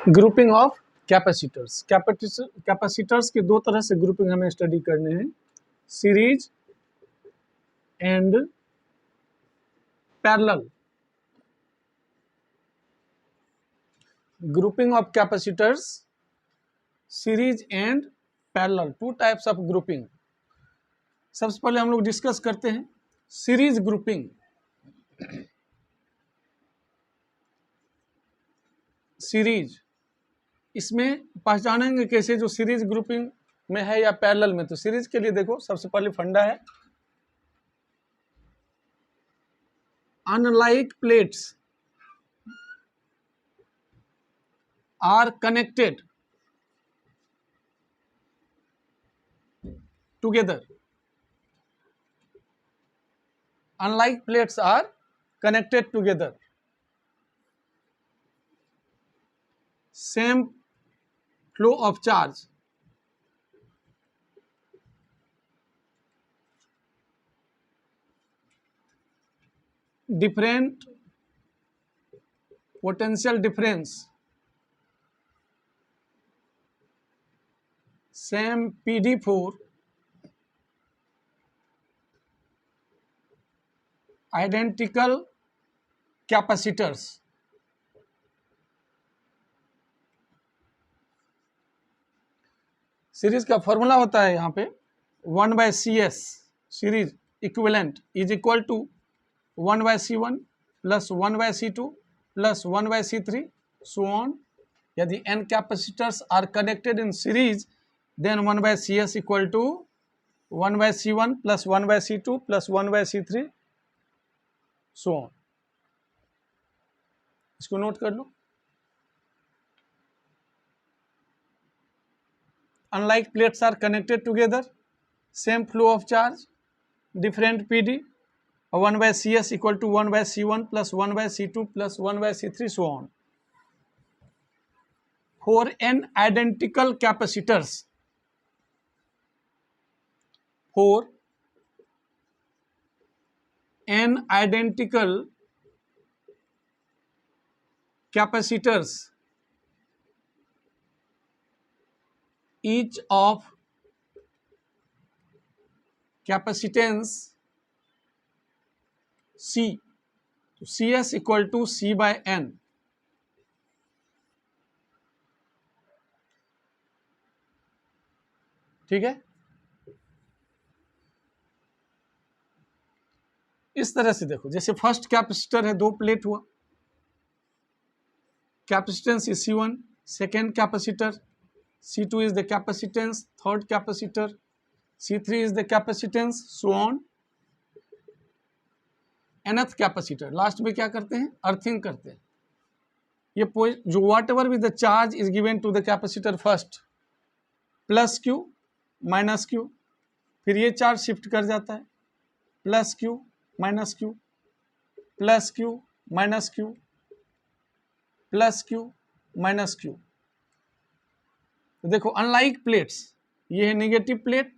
Grouping of capacitors. Capacitors के दो तरह से ग्रुपिंग हमें स्टडी करने हैं, series and parallel. Grouping of capacitors, series and parallel, two types of grouping. सबसे पहले हम लोग डिस्कस करते हैं सीरीज ग्रुपिंग। सीरीज, इसमें पहचानेंगे कैसे जो सीरीज ग्रुपिंग में है या पैरेलल में। तो सीरीज के लिए देखो, सबसे पहले फंडा है unlike plates are connected together. Unlike plates are connected together, same flow of charge, different potential difference, same PD4, identical capacitors। Series का फॉर्मूला होता है यहाँ पे 1/CS, series equivalent is equal to 1/C1 plus 1/C2 plus 1/C3 so on. यदि n capacitors are connected in series then 1/CS equal to 1/C1 plus 1/C2 plus 1/C3 so on. इसको note कर लो। Unlike plates are connected together, same flow of charge, different PD, 1/CS equal to 1/C1 plus 1/C2 plus 1/C3 so on. For n identical capacitors, for n identical capacitors, each of capacitance C, तो CS equal to C/n। ठीक है, इस तरह से देखो। जैसे first capacitor है, दो प्लेट हुआ, capacitance is C1, second capacitor C2 is the capacitance, third capacitor C3 is the capacitance, so on। nth capacitor last में क्या करते हैं, अर्थिंग करते हैं। ये जो whatever with the charge is given to the capacitor first, plus Q minus Q, फिर ये चार्ज शिफ्ट कर जाता है, plus Q minus Q, plus Q minus Q, plus Q minus Q. तो देखो अनलाइक प्लेट्स, ये है negative plate,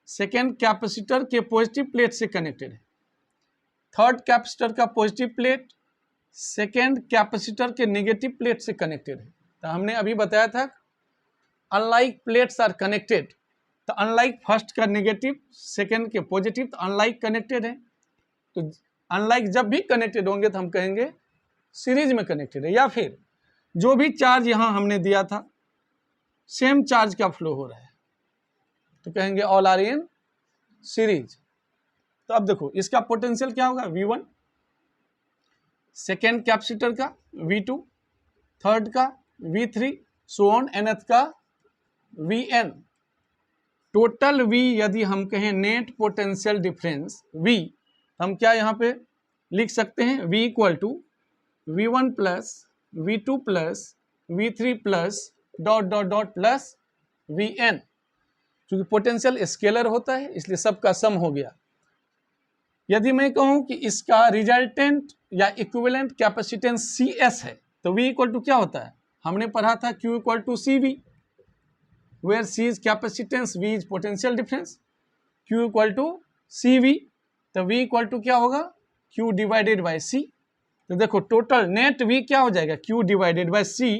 second capacitor के पॉजिटिव प्लेट से कनेक्टेड है, थर्ड कैपेसिटर का पॉजिटिव प्लेट सेकेंड कैपेसिटर के नेगेटिव प्लेट से कनेक्टेड है। तो हमने अभी बताया था अनलाइक प्लेट्स आर कनेक्टेड, तो अनलाइक फर्स्ट का नेगेटिव, सेकेंड के पॉजिटिव, तो अनलाइक कनेक्टेड है। तो अनलाइक जब भी कनेक्टेड होंगे तो हम कहेंगे सीरीज में कनेक्टेड है, या फिर जो भी चार्ज यहाँ हमने दिया था सेम चार्ज का फ्लो हो रहा है तो कहेंगे ऑल आर इन सीरीज। तो अब देखो इसका पोटेंशियल क्या होगा, V1, सेकेंड कैपेसिटर का V2, थर्ड का V3 सो ऑन, nth का Vn। टोटल V यदि हम कहें नेट पोटेंशियल डिफरेंस V, हम क्या यहाँ पे लिख सकते हैं, V equal to V1 plus V2 plus V3 plus dot dot dot plus Vn। क्योंकि पोटेंशियल स्केलर होता है इसलिए सबका सम हो गया। यदि मैं कहूं कि इसका रिजल्टेंट या इक्विवेलेंट कैपेसिटेंस CS है तो V इक्वल टू क्या होता है, हमने पढ़ा था Q equal to CV, where C is capacitance, V is potential difference, Q equal to CV, तो V इक्वल टू क्या होगा, Q डिवाइडेड बाय C। तो देखो टोटल नेट वी क्या हो जाएगा, Q divided by C।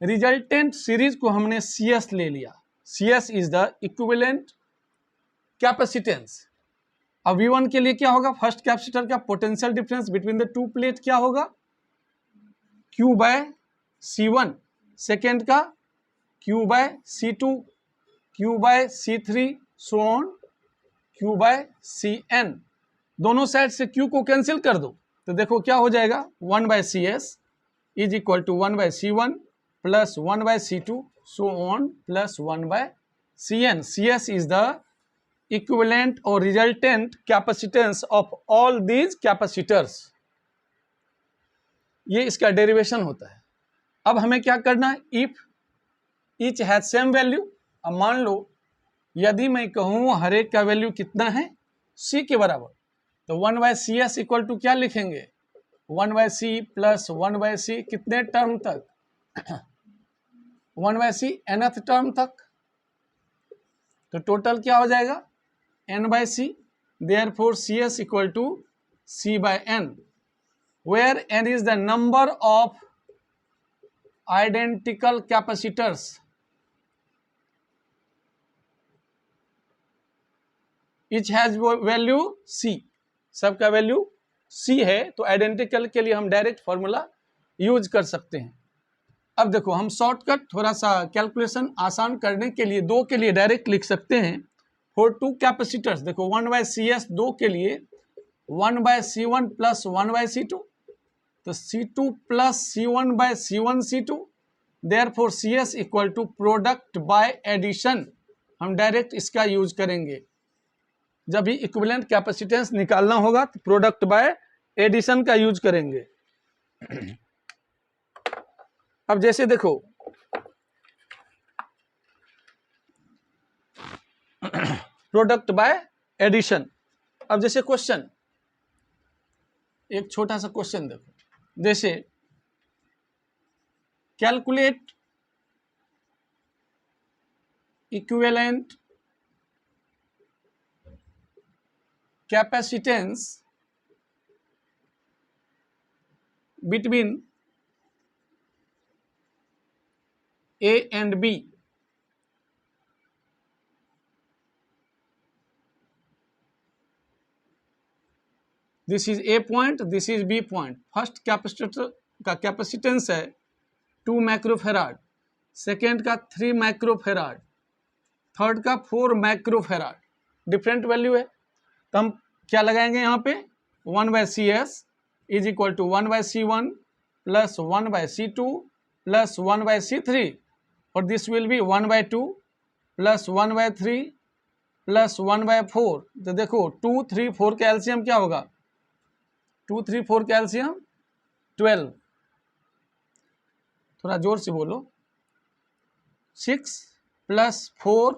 Resultant series को हमने CS ले लिया, CS is the equivalent capacitance. अब V1 के लिए क्या होगा, फर्स्ट कैपेसिटर का potential difference between the two plate क्या होगा, Q बाय C1, सेकेंड का Q by C2, Q by C3, so on Q by Cn। दोनों साइड से Q को कैंसिल कर दो, तो देखो क्या हो जाएगा, 1 by CS is equal to 1 by C1 plus 1 by C2, so on plus 1 by Cn। CS is the equivalent और resultant capacitance of all these capacitors. ये इसका डेरिवेशन होता है। अब हमें क्या करना है, if each has same value. अब मान लो यदि मैं कहूँ हर एक का वैल्यू कितना है, C के बराबर, तो 1 बाय CS इक्वल टू क्या लिखेंगे, 1 by C plus 1 by C कितने टर्म तक, 1 बाय C nth टर्म तक। तो टोटल क्या हो जाएगा, n by C। Therefore CS equal to C by n, where n is the number of identical capacitors। each has value C, सबका value C है, तो आइडेंटिकल के लिए हम डायरेक्ट फॉर्मूला यूज कर सकते हैं। अब देखो हम शॉर्टकट थोड़ा सा कैलकुलेशन आसान करने के लिए दो के लिए डायरेक्ट लिख सकते हैं। फॉर टू कैपेसिटर्स, देखो 1 बाय CS दो के लिए 1 by C1 plus 1 by C2, तो C2 plus C1 by C1 C2। Therefore CS equal to product by addition, हम डायरेक्ट इसका यूज करेंगे। जब भी इक्विवेलेंट कैपेसिटेंस निकालना होगा तो प्रोडक्ट बाय एडिशन का यूज करेंगे। अब जैसे देखो प्रोडक्ट बाय एडिशन, अब जैसे क्वेश्चन, एक छोटा सा क्वेश्चन देखो, जैसे calculate equivalent capacitance between A and B। This is A point, this is B point. First capacitor का कैपेसिटेंस है 2 माइक्रोफेराड, सेकेंड का 3 माइक्रोफेराड, थर्ड का 4 माइक्रोफेराड। डिफरेंट वैल्यू है, तो हम क्या लगाएंगे यहाँ पे, 1 by CS is equal to 1 by C1 plus 1 by C2 plus 1 by C3, और this will be 1 by 2 plus 1 by 3 plus 1 by 4। तो देखो 2 3 4 का एलसीएम क्या होगा, 2 3 4 का एलसीएम 12। थोड़ा जोर से बोलो, 6 प्लस 4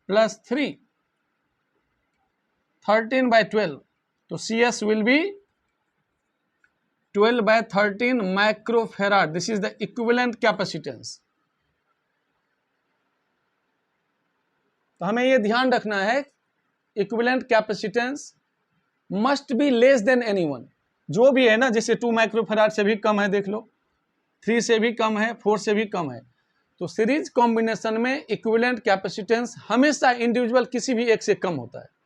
प्लस 3 13 by 12, तो CS will be 12 by 13 microfarad। This is the equivalent capacitance। तो हमें ये ध्यान रखना है, equivalent capacitance must be less than anyone. जो भी है ना, जैसे 2 माइक्रोफेराड से भी कम है, देख लो 3 से भी कम है, 4 से भी कम है, तो सीरीज कॉम्बिनेशन में इक्विवेलेंट कैपेसिटेंस हमेशा इंडिविजुअल किसी भी एक से कम होता है।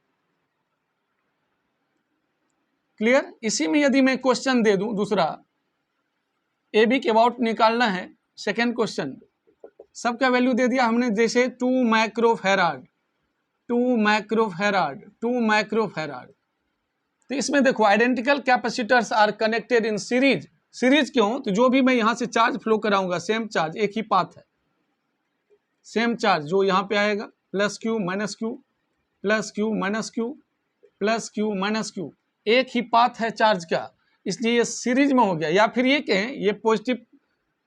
क्लियर। इसी में यदि मैं क्वेश्चन दे दूं दूसरा, ए बी के अबाउट निकालना है, सेकेंड क्वेश्चन, सबका वैल्यू दे दिया हमने, जैसे 2 माइक्रोफेराड 2 माइक्रोफेराड 2 माइक्रोफेराड। तो इसमें देखो identical capacitors are connected in series. Series क्यों, तो जो भी मैं यहां से चार्ज फ्लो कराऊंगा, सेम चार्ज, एक ही पाथ है, सेम चार्ज जो यहां पे आएगा, plus Q minus Q plus Q minus Q plus Q minus Q, एक ही पाथ है चार्ज का, इसलिए ये सीरीज में हो गया। या फिर ये कहें ये positive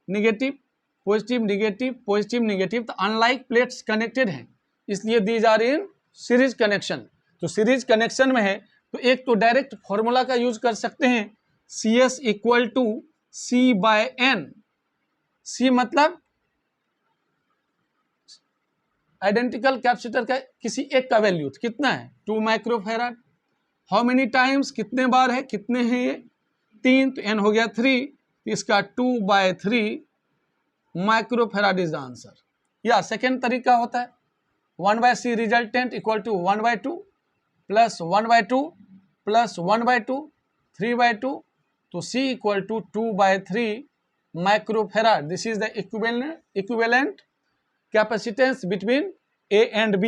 negative positive negative positive negative, तो अनलाइक प्लेट्स कनेक्टेड हैं, इसलिए these are in series connection. तो सीरीज कनेक्शन में है तो एक तो डायरेक्ट फॉर्मूला का यूज कर सकते हैं, CS equal to C by N। C मतलब आइडेंटिकल कैपेसिटर का किसी एक का वैल्यू कितना है, 2 माइक्रोफेराड। हाउ मेनी टाइम्स, कितने बार है, कितने हैं ये, 3 तो n हो गया 3, तो इसका 2/3 माइक्रोफेराड इज द आंसर। या सेकेंड तरीका होता है 1/c resultant equal to 1/2 plus 1/2 plus 1/2 3/2, तो c equal to 2/3 microfarad. This is the equivalent capacitance between A and B।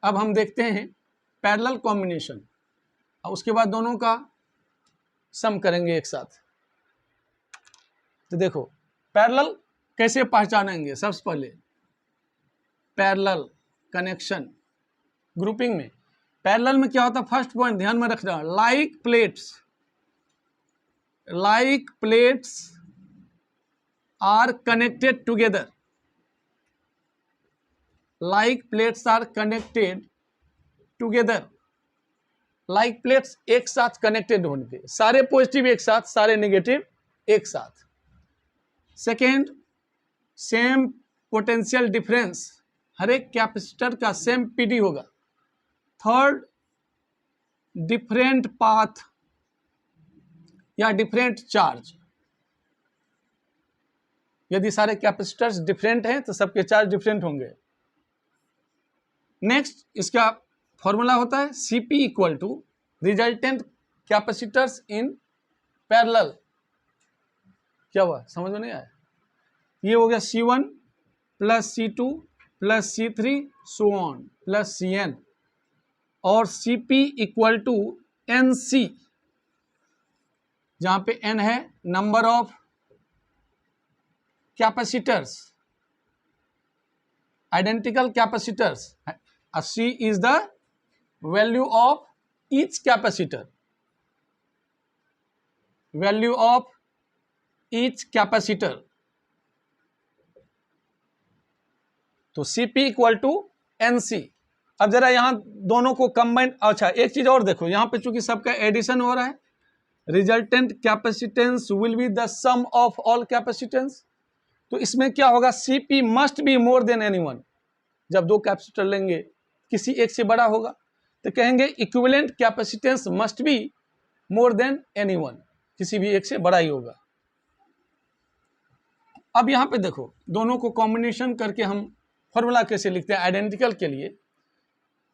अब हम देखते हैं पैरेलल कॉम्बिनेशन, और उसके बाद दोनों का सम करेंगे एक साथ। तो देखो पैरेलल कैसे पहचानेंगे, सबसे पहले पैरेलल कनेक्शन ग्रुपिंग में पैरेलल में क्या होता है, फर्स्ट पॉइंट ध्यान में रखना, like plates are connected together, like plates are connected together, like plates एक साथ कनेक्टेड होंगे, सारे पॉजिटिव एक साथ, सारे नेगेटिव एक साथ। सेकेंड, सेम पोटेंशियल डिफरेंस, हर एक कैपेसिटर का सेम पीडी होगा। थर्ड, डिफरेंट पाथ या डिफरेंट चार्ज, यदि सारे कैपेसिटर्स डिफरेंट हैं तो सबके चार्ज डिफरेंट होंगे। नेक्स्ट इसका फॉर्मूला होता है Cp equal to resultant capacitors in parallel. क्या हुआ, समझ में नहीं आया? ये हो गया C1 plus C2 plus C3 so on plus Cn, और Cp इक्वल टू Nc, जहां पे n है number of capacitors, identical capacitors, C is the value of each capacitor, value of each capacitor, तो Cp इक्वल टू Nc। अब जरा यहां दोनों को कंबाइन, अच्छा एक चीज और देखो, यहां पे चूंकि सबका एडिशन हो रहा है, resultant capacitance will be the sum of all capacitance, तो इसमें क्या होगा, Cp must be more than anyone. जब दो कैपेसिटर लेंगे किसी एक से बड़ा होगा तो कहेंगे equivalent capacitance must be more than anyone, किसी भी एक से बड़ा ही होगा। अब यहां पे देखो दोनों को कॉम्बिनेशन करके हम फॉर्मूला कैसे लिखते हैं आइडेंटिकल के लिए।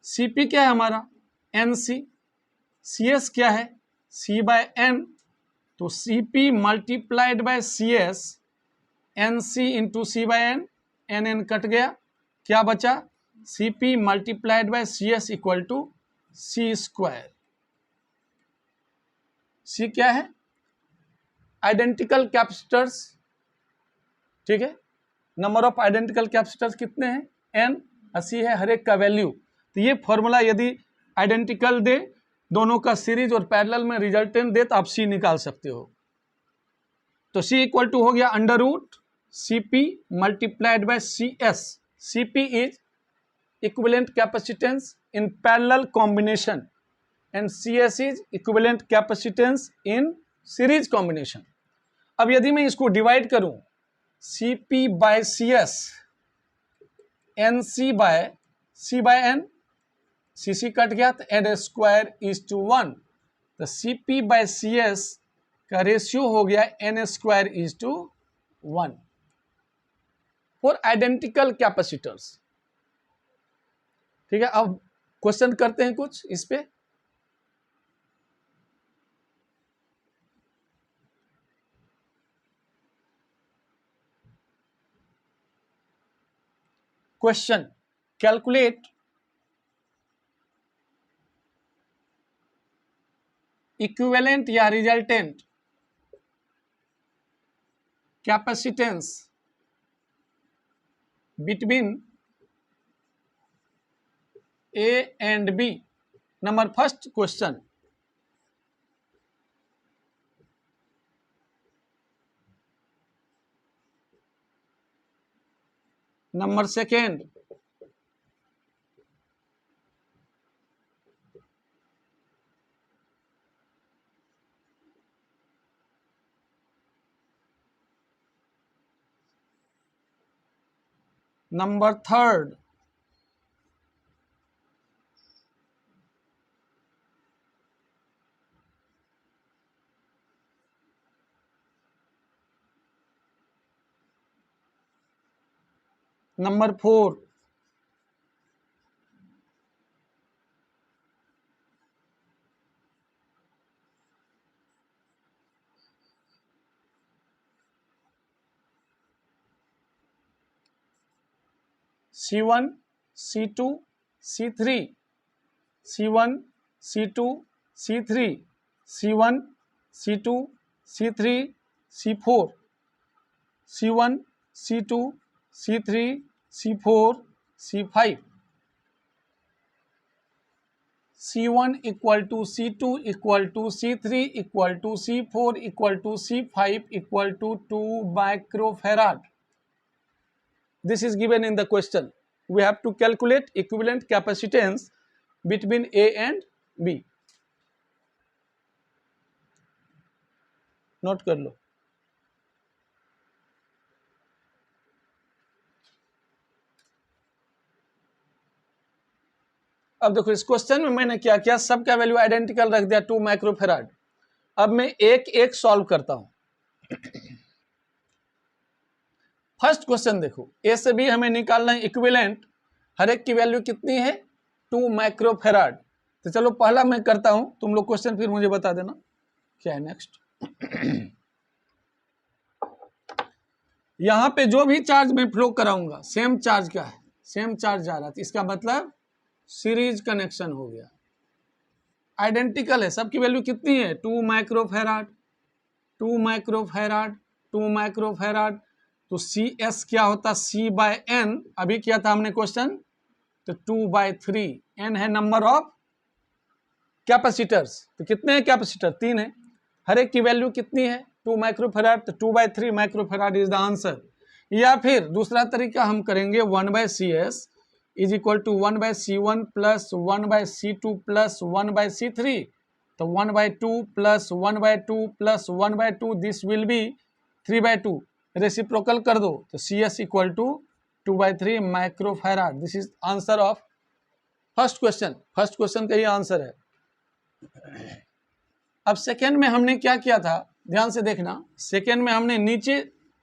Cp क्या है हमारा Nc, Cs क्या है C/n, तो Cp multiplied by Cs Nc into C/n, n cut गया, क्या बचा Cp multiplied by Cs equal to C square. C क्या है, आइडेंटिकल कैपेसिटर्स, ठीक है, नंबर ऑफ आइडेंटिकल कैपेसिटर्स कितने हैं n, 80 है हर एक का वैल्यू। तो ये फॉर्मूला यदि आइडेंटिकल दे, दोनों का सीरीज और पैरेलल में रिजल्टेंट दे, तो आप C निकाल सकते हो। तो C इक्वल टू हो गया under root Cp multiplied by Cs। Cp is equivalent capacitance in parallel combination and Cs is equivalent capacitance in series combination। अब यदि मैं इसको डिवाइड करूं Cp by Cs, Nc by C/n, Cc cut गया तो n square is to 1, तो Cp by Cs का ratio हो गया n square is to 1 for identical capacitors. ठीक है, अब क्वेश्चन करते हैं कुछ इस पे। क्वेश्चन, कैलकुलेट इक्विवेलेंट या resultant capacitance between A and B। Number first question, number second, number third, number 4, C1, C2, C3, C1, C2, C3, C1, C2, C3, C4, C1, C2, C3, C4, C5, C1 equal to C2 equal to C3 equal to C4 equal to C5 equal to 2 microfarad. This is given in the question. We have to calculate equivalent capacitance between A and B. Note कर लो. अब देखो इस question में मैंने क्या किया, सबका value identical रख दिया 2 माइक्रोफेराड. अब मैं एक एक सॉल्व करता हूं. फर्स्ट क्वेश्चन देखो, ए से बी हमें निकालना है इक्विवेलेंट. हर एक की वैल्यू कितनी है, 2 माइक्रोफेराड. तो चलो पहला मैं करता हूं, तुम लोग क्वेश्चन फिर मुझे बता देना क्या है नेक्स्ट. यहां पे जो भी चार्ज मैं फ्लो कराऊंगा सेम चार्ज का है, सेम चार्ज जा रहा था, इसका मतलब सीरीज कनेक्शन हो गया, आइडेंटिकल है. सबकी वैल्यू कितनी है, 2 माइक्रोफेराड, 2 माइक्रोफेराड, 2 माइक्रोफेराड. तो सी एस क्या होता, सी बाय एन. अभी किया था हमने क्वेश्चन, तो 2/3. एन है नंबर ऑफ कैपेसिटर्स. तो कितने हैं कैपेसिटर, 3 है. हर एक की वैल्यू कितनी है, 2 माइक्रोफेराड. तो 2/3 माइक्रोफेराड इज द आंसर. या फिर दूसरा तरीका हम करेंगे, 1/CS is equal to 1/C1 plus 1/C2 plus 1/C3. तो 1/2 plus 1/2 plus 1/2, this will be 3/2. Reciprocal कर दो तो CS equal to 2/3 microfarad. This is answer of first question. First question का ये आंसर है. अब सेकेंड में हमने क्या किया था, ध्यान से देखना. सेकेंड में हमने नीचे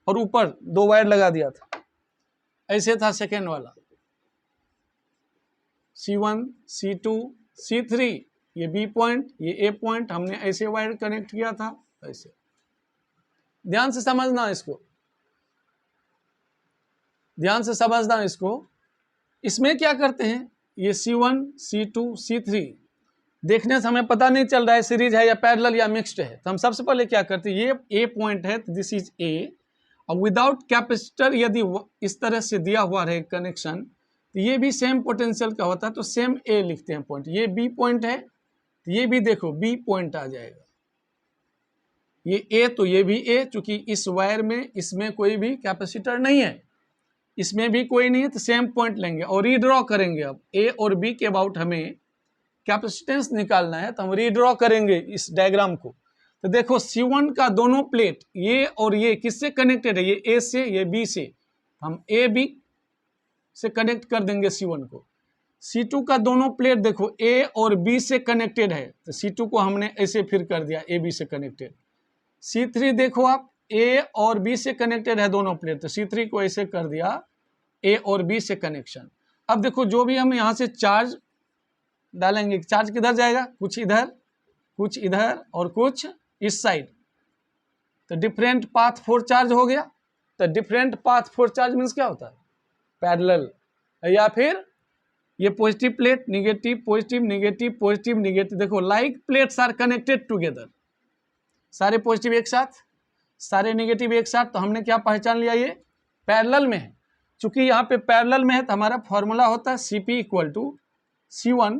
और ऊपर 2 वायर लगा दिया था. ऐसे था सेकेंड वाला, C1, C2, C3, ये B पॉइंट, ये A पॉइंट. हमने ऐसे वायर कनेक्ट किया था. ऐसे ध्यान से समझना इसको, ध्यान से समझना इसको. इसमें क्या करते हैं, ये C1, C2, C3 देखने से हमें पता नहीं चल रहा है सीरीज है या पैरेलल या मिक्स्ड है. तो हम सबसे पहले क्या करते हैं, ये A पॉइंट है, तो दिस इज A. और विदाउट कैपेसिटर यदि इस तरह से दिया हुआ रहे कनेक्शन, तो ये भी सेम पोटेंशियल का होता है, तो सेम A लिखते हैं पॉइंट. ये B पॉइंट है, तो ये भी देखो B पॉइंट आ जाएगा. ये A तो ये भी A, चूंकि इस वायर में इसमें कोई भी कैपेसिटर नहीं है, इसमें भी कोई नहीं है, तो सेम पॉइंट लेंगे और रीड्रॉ करेंगे. अब A और B के अबाउट हमें कैपेसिटेंस निकालना है, तो हम रीड्रॉ करेंगे इस डायग्राम को. तो देखो C1 का दोनों प्लेट ये और ये किससे कनेक्टेड है, ये A से, ये B से. हम A B से कनेक्ट कर देंगे C1 को. C2 का दोनों प्लेट देखो A और B से कनेक्टेड है, तो C2 को हमने ऐसे फिर कर दिया A B से कनेक्टेड. C3 देखो आप A और B से कनेक्टेड है दोनों प्लेट, तो C3 को ऐसे कर दिया A और B से कनेक्शन. अब देखो जो भी हम यहाँ से चार्ज डालेंगे, चार्ज किधर जाएगा, कुछ इधर और कुछ इस साइड. तो डिफरेंट पाथ फॉर चार्ज हो गया. तो different path for charge means क्या होता है, पैरेलल. या फिर ये positive plate negative positive negative positive negative. देखो like plates are connected together, सारे पॉजिटिव एक साथ, सारे नेगेटिव एक साथ. तो हमने क्या पहचान लिया, ये पैरेलल में है. चूंकि यहाँ पे पैरेलल में है तो हमारा फॉर्मूला होता है CP equal to C1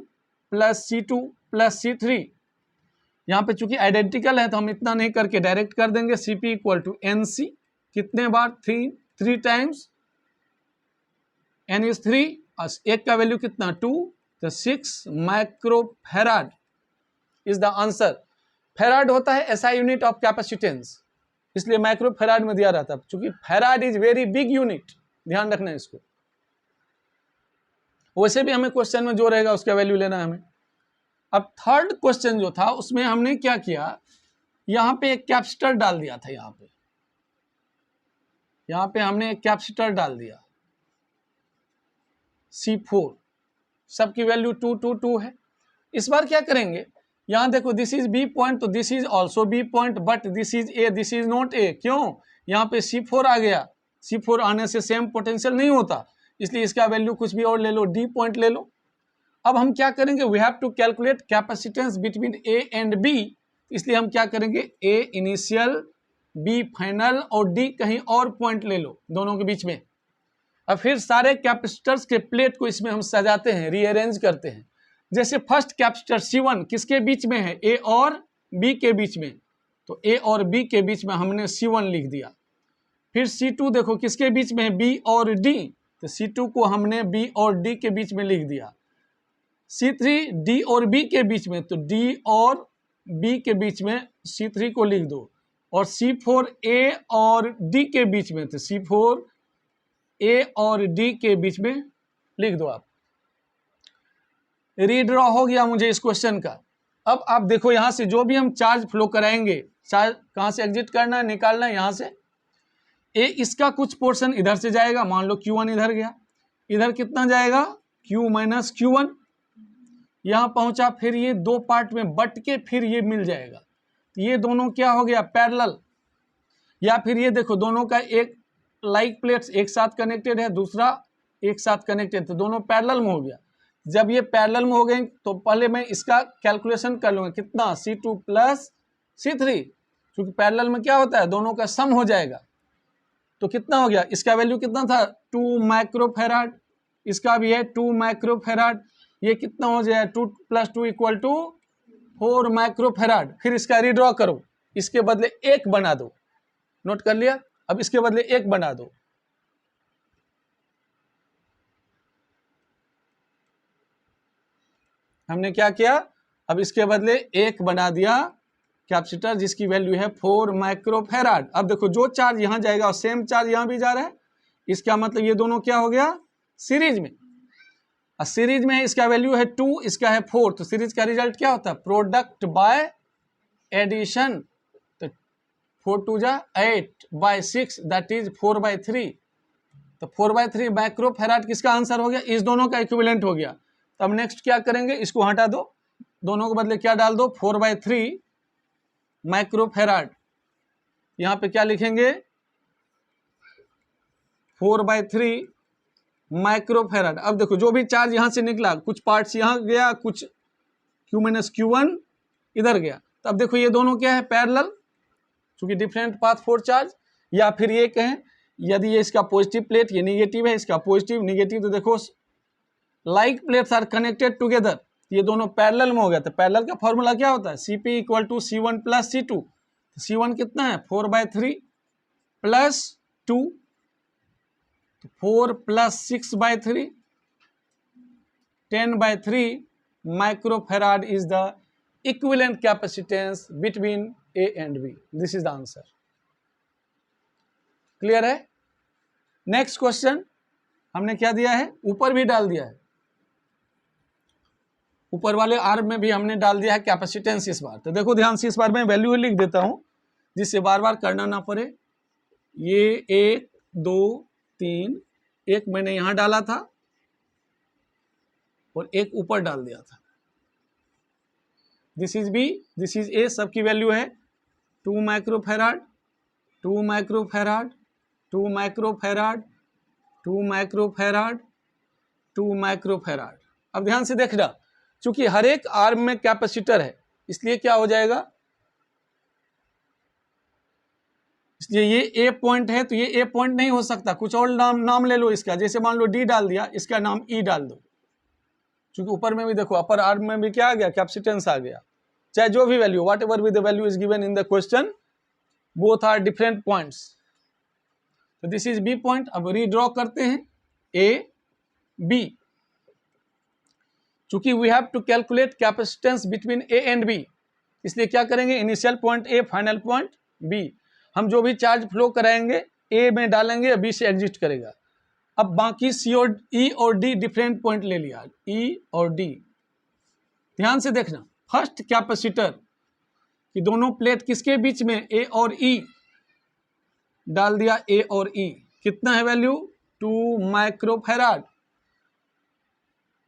plus C2 plus C3. यहाँ पे चूंकि आइडेंटिकल है तो हम इतना नहीं करके डायरेक्ट कर देंगे CP इक्वल टू NC. कितने बार, 3 टाइम्स, N इज 3 और एक का वैल्यू कितना 2, तो 6 microfarad is the answer. Farad होता है SI यूनिट ऑफ कैपेसिटेंस, इसलिए माइक्रोफेराड में दिया रहता है. चूंकि farad is very big unit, ध्यान रखना है इसको. वैसे भी हमें क्वेश्चन में जो रहेगा उसका वैल्यू लेना है हमें. अब थर्ड क्वेश्चन जो था उसमें हमने क्या किया, यहाँ पे एक कैपेसिटर डाल दिया था. यहाँ पे हमने एक कैपेसिटर डाल दिया. C4, सबकी वैल्यू 2 2 2 है। इस बार क्या करेंगे, यहाँ देखो दिस इज बी पॉइंट, तो this is also be point, but this is a, this is not a. क्यों, यहाँ पे C4 आ गया, C4 आने से सेम पोटेंशियल नहीं होता, इसलिए इसका वैल्यू कुछ भी और ले लो, डी पॉइंट ले लो। अब हम क्या करेंगे, we have to calculate capacitance between A and B, इसलिए हम क्या करेंगे, ए इनिशियल, बी फाइनल और डी कहीं और पॉइंट ले लो दोनों के बीच में। अब फिर सारे कैपेसिटर्स के प्लेट को इसमें हम सजाते हैं, रीअरेंज करते हैं। जैसे फर्स्ट कैपेसिटर C1 किसके बीच में है, ए और बी के बीच में, तो ए और बी के बीच में हमने C1 लिख दिया। फिर C2 देखो किसके बीच में है, बी और डी, तो C2 को हमने बी और डी के बीच में लिख दिया। C3 डी और बी के बीच में, तो डी और बी के बीच में C3 को लिख दो। और C4 ए और डी के बीच में, तो C4 ए और डी के बीच में लिख दो आप। रीड्रॉ हो गया मुझे इस क्वेश्चन का। अब आप देखो यहाँ से जो भी हम चार्ज फ्लो कराएंगे, चार्ज कहाँ से एग्जिट करना है, निकालना है यहाँ से। ए इसका कुछ पोर्शन इधर से जाएगा, मान लो Q1 इधर गया, इधर कितना जाएगा, Q माइनस Q1, यहाँ पहुंचा, फिर ये दो पार्ट में बट के फिर ये मिल जाएगा। ये दोनों क्या हो गया, पैरेलल। या फिर ये देखो दोनों का एक लाइक प्लेट्स एक साथ कनेक्टेड है, दूसरा एक साथ कनेक्टेड, तो दोनों पैरेलल में हो गया। जब ये पैरेलल में हो गए तो पहले मैं इसका कैलकुलेशन कर लूँगा, कितना, C2 प्लस C3, क्योंकि पैरेलल में क्या होता है, दोनों का सम हो जाएगा। तो कितना हो गया, इसका वैल्यू कितना था, 2 माइक्रोफेराड, इसका भी है 2 माइक्रोफेराड, ये कितना हो जाए, 2 + 2 = 4 माइक्रोफेराड। फिर इसका रीड्रॉ करो, इसके बदले 1 बना दो, नोट कर लिया। अब इसके बदले 1 बना दो, हमने क्या किया, अब इसके बदले 1 बना दिया कैपेसिटर जिसकी वैल्यू है 4 माइक्रोफेराड। अब देखो जो चार्ज यहाँ जाएगा और सेम चार्ज यहाँ भी जा रहा है, इसका मतलब ये दोनों क्या हो गया, सीरीज में। और सीरीज में इसका वैल्यू है 2, इसका है 4, तो सीरीज का रिजल्ट क्या होता है, प्रोडक्ट बाय एडिशन। तो 4 2 जा 8 बाय 6, दैट इज 4/3। तो 4/3 माइक्रोफेराड किसका आंसर हो गया, इस दोनों का इक्विवेलेंट हो गया। तो अब नेक्स्ट क्या करेंगे, इसको हटा दो, दोनों के बदले क्या डाल दो, 4/3 माइक्रोफेराड। यहाँ पे क्या लिखेंगे, 4/3 माइक्रोफेराड। अब देखो जो भी चार्ज यहाँ से निकला, कुछ पार्ट्स यहाँ गया, कुछ Q माइनस Q1 इधर गया। तो अब देखो ये दोनों क्या है, पैरेलल, क्योंकि डिफरेंट पाथ फॉर चार्ज। या फिर ये कहें, यदि ये इसका पॉजिटिव प्लेट, ये निगेटिव है, इसका पॉजिटिव निगेटिव, तो देखो like plates are connected together, ये दोनों पैरेलल में हो गया। तो पैरेलल का फॉर्मूला क्या होता है, Cp = C1 + C2। C1 कितना है, 4/3 + 2, 4 + 6/3, 10/3 microfarad is the equivalent capacitance between A and B। This is the answer. Clear है। नेक्स्ट क्वेश्चन हमने क्या दिया है, ऊपर भी डाल दिया है, ऊपर वाले आर्म में भी हमने डाल दिया है कैपेसिटेंस इस बार। तो देखो ध्यान से, इस बार मैं वैल्यू लिख देता हूं जिससे बार बार करना ना पड़े। ये 1 2 3, एक मैंने यहां डाला था और एक ऊपर डाल दिया था। This is B, this is A, सबकी वैल्यू है 2 microfarad, 2 microfarad, 2 microfarad, 2 microfarad, 2 microfarad. अब ध्यान से देखना, चूंकि हर एक आर्म में कैपेसिटर है, इसलिए क्या हो जाएगा, इसलिए ये A पॉइंट है, तो ये A पॉइंट नहीं हो सकता, कुछ और नाम ले लो इसका। जैसे मान लो D डाल दिया, इसका नाम E डाल दो, क्योंकि ऊपर में भी देखो, अपर आर्म में भी क्या आ गया, कैपेसिटेंस आ गया। चाहे जो भी वैल्यू, वॉट एवर भी the value is given in the question, both are different points. तो दिस इज B पॉइंट। अब रीड्रॉ करते हैं A B, चूंकि we have to calculate capacitance between A and B, इसलिए क्या करेंगे, initial point A, final point B। हम जो भी चार्ज फ्लो कराएंगे A में डालेंगे, B से एग्जिट करेगा। अब बाकी C और E और D डिफरेंट पॉइंट ले लिया, E और D। ध्यान से देखना, फर्स्ट कैपेसिटर कि दोनों प्लेट किसके बीच में, A और E, डाल दिया A और E। कितना है वैल्यू, 2 माइक्रोफेराड।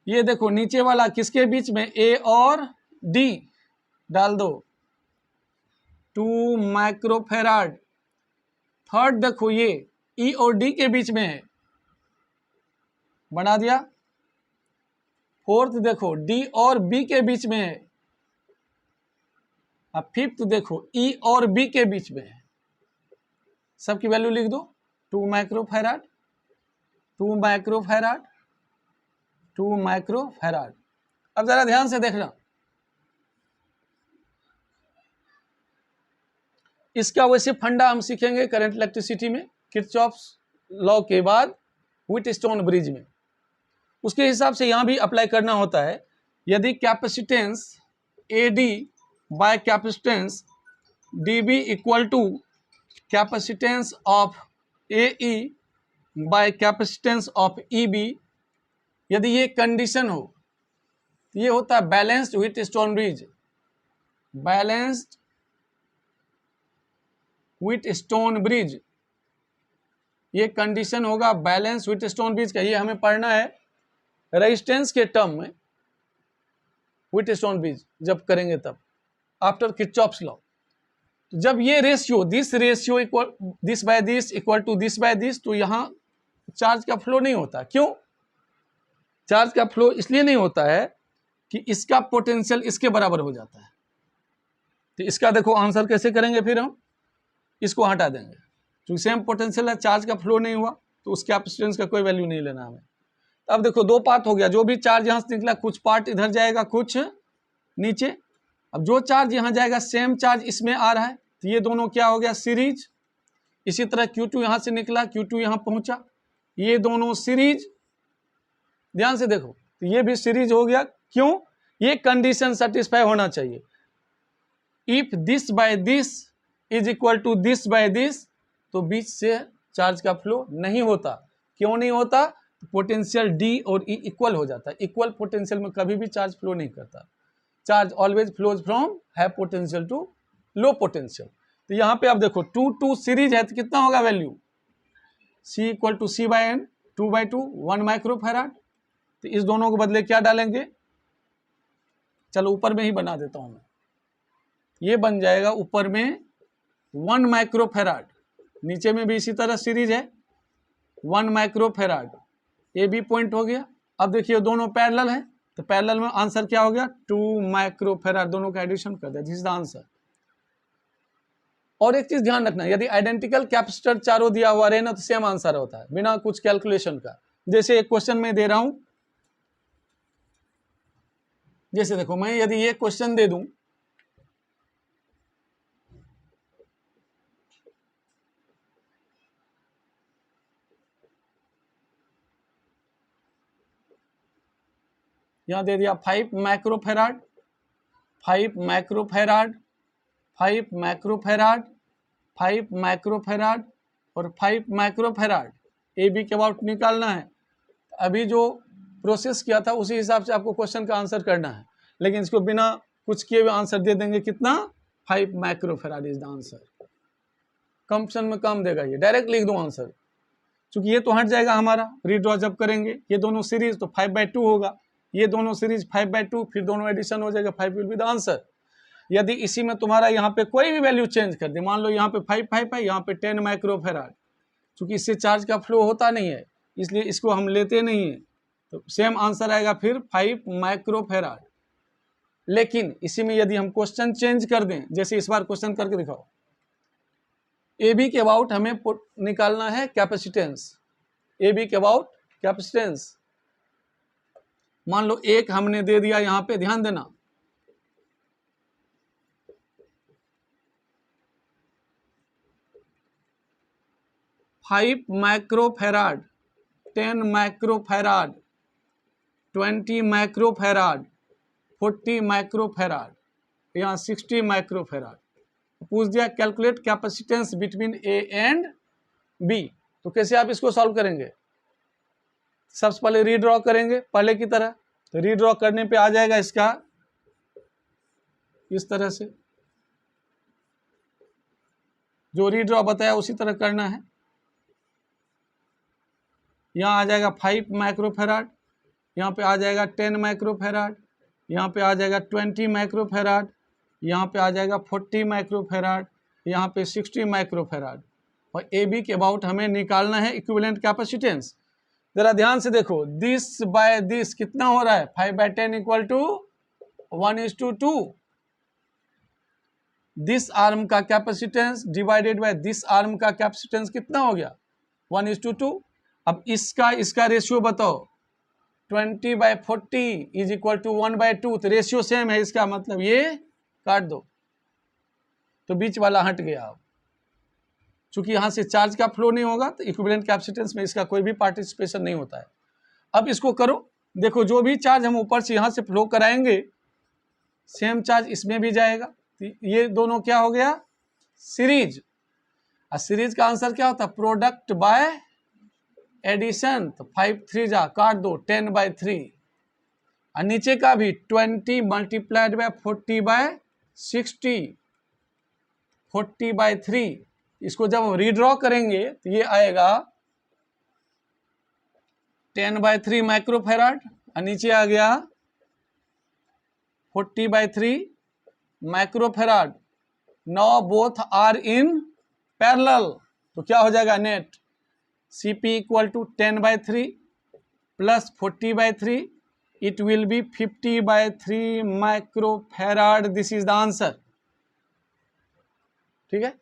ये देखो नीचे वाला किसके बीच में, ए और डी डाल दो, 2 माइक्रोफेराड। थर्ड देखो ये ई और डी के बीच में है, बना दिया। फोर्थ देखो डी और बी के बीच में है। अब फिफ्थ देखो ई और बी के बीच में है। सबकी वैल्यू लिख दो, 2 माइक्रोफेराड, 2 माइक्रोफेराड, 2 माइक्रोफेराड। अब जरा ध्यान से देखना, इसका वैसे फंडा हम सीखेंगे करंट इलेक्ट्रिसिटी में, किरचॉफ्स लॉ के बाद व्हीटस्टोन ब्रिज में। उसके हिसाब से यहाँ भी अप्लाई करना होता है। यदि capacitance A D by capacitance D B equal to capacitance of A E by capacitance of E B, यदि ये कंडीशन हो तो ये होता है balanced Wheatstone bridge. Balanced Wheatstone bridge, ये कंडीशन होगा बैलेंस व्हीटस्टोन ब्रिज का। ये हमें पढ़ना है रेजिस्टेंस के टर्म में, व्हीटस्टोन ब्रिज जब करेंगे तब, आफ्टर किरचॉफ्स लॉ। तो जब ये ratio, this ratio equal this by this equal to this by this, तो यहाँ चार्ज का फ्लो नहीं होता। क्यों चार्ज का फ्लो इसलिए नहीं होता है कि इसका पोटेंशियल इसके बराबर हो जाता है। तो इसका देखो आंसर कैसे करेंगे, फिर हम इसको हटा देंगे क्योंकि सेम पोटेंशियल है, चार्ज का फ्लो नहीं हुआ तो उस कैपेसिटेंस का कोई वैल्यू नहीं लेना हमें। अब देखो दो पार्ट हो गया, जो भी चार्ज यहाँ से निकला कुछ पार्ट इधर जाएगा कुछ नीचे। अब जो चार्ज यहाँ जाएगा सेम चार्ज इसमें आ रहा है, तो ये दोनों क्या हो गया सीरीज। इसी तरह Q2 यहाँ से निकला, Q2 यहाँ पहुँचा, ये दोनों सीरीज। ध्यान से देखो तो ये भी सीरीज हो गया। क्यों, ये कंडीशन सेटिस्फाई होना चाहिए। If this by this is equal to this by this, तो बीच से चार्ज का फ्लो नहीं होता। क्यों नहीं होता, पोटेंशियल डी और ई इक्वल हो जाता है। इक्वल पोटेंशियल में कभी भी चार्ज फ्लो नहीं करता। Charge always flows from high potential to low potential. तो यहाँ पे आप देखो 2 सीरीज है तो कितना होगा value, C equal to C by N, 2/2 1 microfarad. तो इस दोनों के बदले क्या डालेंगे, चलो ऊपर में ही बना देता हूँ मैं, ये बन जाएगा ऊपर में 1 माइक्रोफेराड, नीचे में भी इसी तरह सीरीज है 1 माइक्रोफेराड। ये भी पॉइंट हो गया। अब देखिए दोनों पैरेलल है, तो पैरेलल में आंसर क्या हो गया 2 माइक्रोफेराड, दोनों का एडिशन कर दिया, दिस इज द आंसर। और एक चीज ध्यान रखना, यदि आइडेंटिकल कैपेसिटर चारों दिया हुआ रहे ना तो सेम आंसर होता है बिना कुछ कैलकुलेशन का। जैसे एक क्वेश्चन में दे रहा हूं, जैसे देखो मैं यदि ये क्वेश्चन दे दूं, यहां दे दिया 5 माइक्रोफेराड, 5 माइक्रोफेराड, 5 माइक्रोफेराड, 5 माइक्रोफेराड और 5 माइक्रोफेराड। ए बी के अबाउट निकालना है। अभी जो प्रोसेस किया था उसी हिसाब से आपको क्वेश्चन का आंसर करना है, लेकिन इसको बिना कुछ किए हुए आंसर दे देंगे कितना, 5 microfarad is the answer. Come option में कम देगा, ये डायरेक्ट लिख दो आंसर, क्योंकि ये तो हट जाएगा हमारा रीड्रॉ जब करेंगे। ये दोनों सीरीज तो 5/2 होगा, ये दोनों सीरीज 5/2, फिर दोनों एडिशन हो जाएगा, 5 विल बी द आंसर। यदि इसी में तुम्हारा यहाँ पे कोई भी वैल्यू चेंज कर दे, मान लो यहाँ पे 5 है, यहाँ पे 10 माइक्रोफेराड, क्योंकि इससे चार्ज का फ्लो होता नहीं है इसलिए इसको हम लेते नहीं है, तो सेम आंसर आएगा फिर 5 माइक्रोफेराड। लेकिन इसी में यदि हम क्वेश्चन चेंज कर दें, जैसे इस बार क्वेश्चन करके दिखाओ, ए बी के अबाउट हमें निकालना है कैपेसिटेंस, ए बी के अबाउट कैपेसिटेंस। मान लो एक हमने दे दिया, यहाँ पे ध्यान देना, five microfarad, 10 microfarad, 20 microfarad, 40 microfarad, यहाँ 60 माइक्रोफेराड। पूछ दिया calculate capacitance between A and B, तो कैसे आप इसको सॉल्व करेंगे, सबसे पहले रीड्रॉ करेंगे पहले की तरह। तो रीड्रॉ करने पे आ जाएगा इसका इस तरह से, जो रीड्रॉ बताया उसी तरह करना है। यहाँ आ जाएगा 5 माइक्रोफेराड, यहाँ पे आ जाएगा 10 माइक्रोफेराड, यहाँ पे आ जाएगा 20 माइक्रोफेराड, यहाँ पे आ जाएगा 40 माइक्रोफेराड, यहाँ पे 60 माइक्रोफेराड। और ए बी के अबाउट हमें निकालना है इक्विवेलेंट कैपेसिटेंस। जरा ध्यान से देखो, दिस बाय दिस कितना हो रहा है, 5/10 इक्वल टू 1:2। दिस आर्म का capacitance divided by this arm का कैपेसिटेंस कितना हो गया, 1:2। अब इसका रेशियो बताओ, 20/40 इज इक्वल टू 1/2। तो रेशियो सेम है, इसका मतलब ये काट दो, तो बीच वाला हट गया। अब चूंकि यहां से चार्ज का फ्लो नहीं होगा तो इक्विवेलेंट कैपेसिटेंस में इसका कोई भी पार्टिसिपेशन नहीं होता है। अब इसको करो, देखो जो भी चार्ज हम ऊपर से यहां से फ्लो कराएंगे सेम चार्ज इसमें भी जाएगा। तो ये दोनों क्या हो गया, सीरीज। और सीरीज का आंसर क्या होता है, प्रोडक्ट बाय एडिशन। तो 5 3 जा काट दो, 10/3। और नीचे का भी 20 मल्टीप्लाइड बाय 40/60, 40/3। इसको जब हम रीड्रॉ करेंगे तो ये आएगा 10/3 माइक्रोफेराड, और नीचे आ गया 40/3 microfarad. Now both are in parallel, तो क्या हो जाएगा net, Cp equal to 10/3 plus 40/3, it will be 50/3 microfarad. This is the answer. ठीक है।